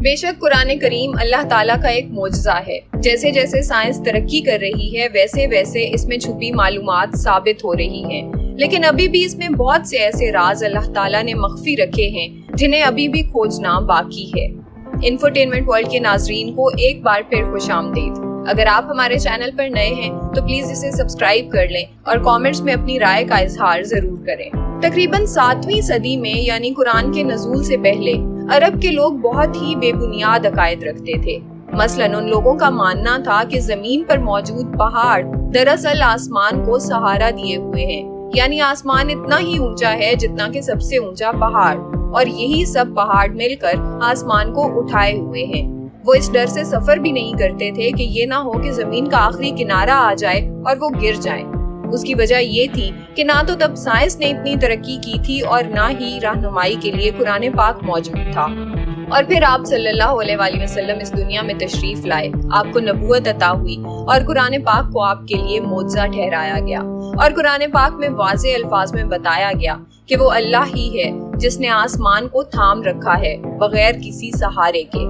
بے شک قرآن کریم اللہ تعالیٰ کا ایک معجزہ ہے۔ جیسے جیسے سائنس ترقی کر رہی ہے ویسے ویسے اس میں چھپی معلومات ثابت ہو رہی ہیں، لیکن ابھی بھی اس میں بہت سے ایسے راز اللہ تعالیٰ نے مخفی رکھے ہیں جنہیں ابھی بھی کھوجنا باقی ہے۔ انفوٹینمنٹ ورلڈ کے ناظرین کو ایک بار پھر خوش آمدید۔ اگر آپ ہمارے چینل پر نئے ہیں تو پلیز اسے سبسکرائب کر لیں اور کامنٹس میں اپنی رائے کا اظہار ضرور کریں۔ تقریباً 7ویں صدی میں یعنی قرآن کے نزول سے پہلے عرب کے لوگ بہت ہی بے بنیاد عقائد رکھتے تھے۔ مثلاً ان لوگوں کا ماننا تھا کہ زمین پر موجود پہاڑ دراصل آسمان کو سہارا دیے ہوئے ہیں، یعنی آسمان اتنا ہی اونچا ہے جتنا کہ سب سے اونچا پہاڑ، اور یہی سب پہاڑ مل کر آسمان کو اٹھائے ہوئے ہیں۔ وہ اس ڈر سے سفر بھی نہیں کرتے تھے کہ یہ نہ ہو کہ زمین کا آخری کنارہ آ جائے اور وہ گر جائے۔ اس کی وجہ یہ تھی کہ نہ تو تب سائنس نے اتنی ترقی کی تھی اور نہ ہی رہنمائی کے لیے قرآن پاک موجود تھا۔ اور پھر آپ صلی اللہ علیہ وآلہ وسلم اس دنیا میں تشریف لائے، آپ کو نبوت عطا ہوئی اور قرآن پاک کو آپ کے لیے معجزہ ٹھہرایا گیا، اور قرآن پاک میں واضح الفاظ میں بتایا گیا کہ وہ اللہ ہی ہے جس نے آسمان کو تھام رکھا ہے بغیر کسی سہارے کے۔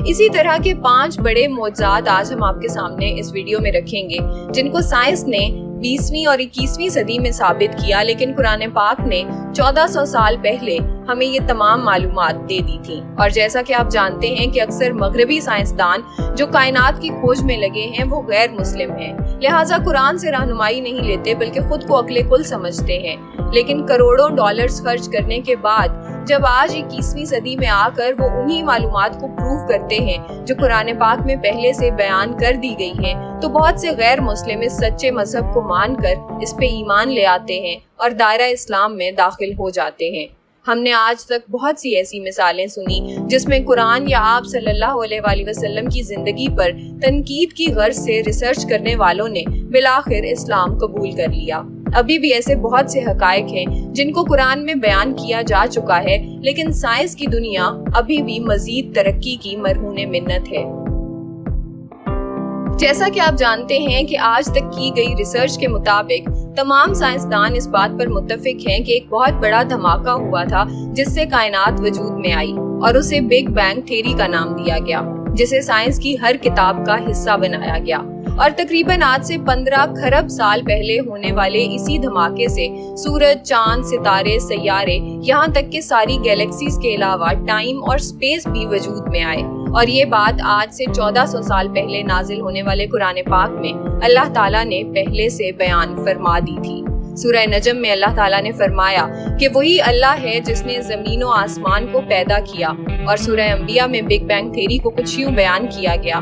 اسی طرح کے 5 بڑے معجزات آج ہم آپ کے سامنے اس ویڈیو میں رکھیں گے جن کو سائنس نے 20ویں اور 21ویں صدی میں ثابت کیا، لیکن قرآن پاک نے 1400 سال پہلے ہمیں یہ تمام معلومات دے دی تھی۔ اور جیسا کہ آپ جانتے ہیں کہ اکثر مغربی سائنسدان جو کائنات کی کھوج میں لگے ہیں وہ غیر مسلم ہیں، لہٰذا قرآن سے رہنمائی نہیں لیتے بلکہ خود کو عقل کل سمجھتے ہیں۔ لیکن کروڑوں ڈالرز خرچ کرنے کے بعد جب آج 21ویں صدی میں آ کر وہ انہی معلومات کو پروف کرتے ہیں جو قرآن پاک میں پہلے سے بیان کر دی گئی ہیں، تو بہت سے غیر مسلم اس سچے مذہب کو مان کر اس پہ ایمان لے آتے ہیں اور دائرہ اسلام میں داخل ہو جاتے ہیں۔ ہم نے آج تک بہت سی ایسی مثالیں سنی جس میں قرآن یا آپ صلی اللہ علیہ وآلہ وسلم کی زندگی پر تنقید کی غرض سے ریسرچ کرنے والوں نے بالآخر اسلام قبول کر لیا۔ ابھی بھی ایسے بہت سے حقائق ہیں جن کو قرآن میں بیان کیا جا چکا ہے، لیکن سائنس کی دنیا ابھی بھی مزید ترقی کی مرہون منت ہے۔ جیسا کہ آپ جانتے ہیں کہ آج تک کی گئی ریسرچ کے مطابق تمام سائنسدان اس بات پر متفق ہیں کہ ایک بہت بڑا دھماکہ ہوا تھا جس سے کائنات وجود میں آئی، اور اسے بگ بینگ تھیوری کا نام دیا گیا، جسے سائنس کی ہر کتاب کا حصہ بنایا گیا۔ اور تقریباً آج سے 15 کھرب سال پہلے ہونے والے اسی دھماکے سے سورج، چاند، ستارے، سیارے، یہاں تک کہ ساری گیلیکسیز کے علاوہ ٹائم اور سپیس بھی وجود میں آئے۔ اور یہ بات آج سے 1400 سال پہلے نازل ہونے والے قرآن پاک میں اللہ تعالیٰ نے پہلے سے بیان فرما دی تھی۔ سورہ نجم میں اللہ تعالیٰ نے فرمایا کہ وہی اللہ ہے جس نے زمین و آسمان کو پیدا کیا، اور سورہ انبیاء میں بگ بینگ تھیوری کو کچھ یوں بیان کیا گیا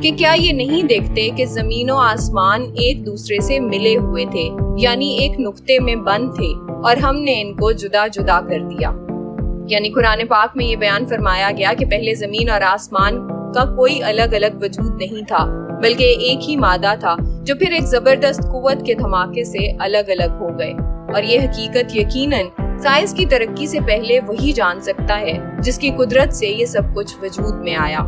کہ کیا یہ نہیں دیکھتے کہ زمین و آسمان ایک دوسرے سے ملے ہوئے تھے، یعنی ایک نقطے میں بند تھے، اور ہم نے ان کو جدا جدا کر دیا۔ یعنی قرآن پاک میں یہ بیان فرمایا گیا کہ پہلے زمین اور آسمان کا کوئی الگ الگ وجود نہیں تھا، بلکہ ایک ہی مادہ تھا جو پھر ایک زبردست قوت کے دھماکے سے الگ الگ ہو گئے۔ اور یہ حقیقت یقیناً سائنس کی ترقی سے پہلے وہی جان سکتا ہے جس کی قدرت سے یہ سب کچھ وجود میں آیا۔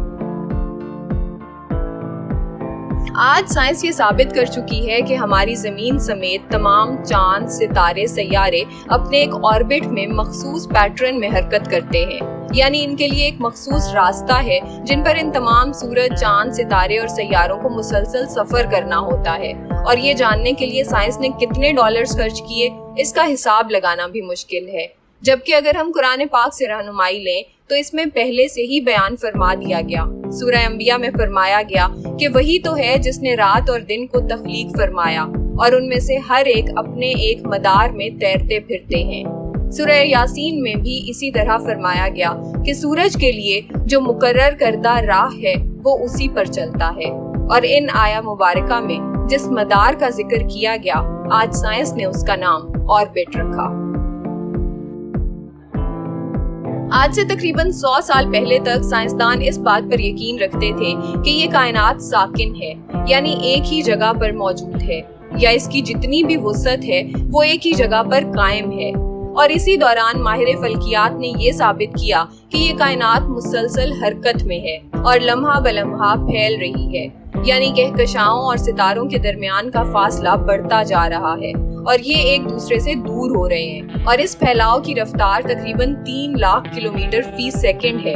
آج سائنس یہ ثابت کر چکی ہے کہ ہماری زمین سمیت تمام چاند، ستارے، سیارے اپنے ایک آربٹ میں مخصوص پیٹرن میں حرکت کرتے ہیں، یعنی ان کے لیے ایک مخصوص راستہ ہے جن پر ان تمام سورج، چاند، ستارے اور سیاروں کو مسلسل سفر کرنا ہوتا ہے۔ اور یہ جاننے کے لیے سائنس نے کتنے ڈالرز خرچ کیے اس کا حساب لگانا بھی مشکل ہے، جبکہ اگر ہم قرآن پاک سے رہنمائی لیں تو اس میں پہلے سے ہی بیان فرما دیا گیا۔ سورہ انبیاء میں فرمایا گیا کہ وہی تو ہے جس نے رات اور دن کو تخلیق فرمایا، اور ان میں سے ہر ایک اپنے ایک مدار میں تیرتے پھرتے ہیں۔ سورہ یاسین میں بھی اسی طرح فرمایا گیا کہ سورج کے لیے جو مقرر کردہ راہ ہے وہ اسی پر چلتا ہے، اور ان آیا مبارکہ میں جس مدار کا ذکر کیا گیا آج سائنس نے اس کا نام آربٹ رکھا۔ آج سے تقریباً 100 سال پہلے تک سائنسدان اس بات پر یقین رکھتے تھے کہ یہ کائنات ساکن ہے، یعنی ایک ہی جگہ پر موجود ہے، یا اس کی جتنی بھی وسعت ہے وہ ایک ہی جگہ پر قائم ہے۔ اور اسی دوران ماہر فلکیات نے یہ ثابت کیا کہ یہ کائنات مسلسل حرکت میں ہے اور لمحہ بلمحہ پھیل رہی ہے، یعنی کہکشاؤں اور ستاروں کے درمیان کا فاصلہ بڑھتا جا رہا ہے اور یہ ایک دوسرے سے دور ہو رہے ہیں، اور اس پھیلاؤ کی رفتار تقریباً 3 لاکھ کلومیٹر فی سیکنڈ ہے۔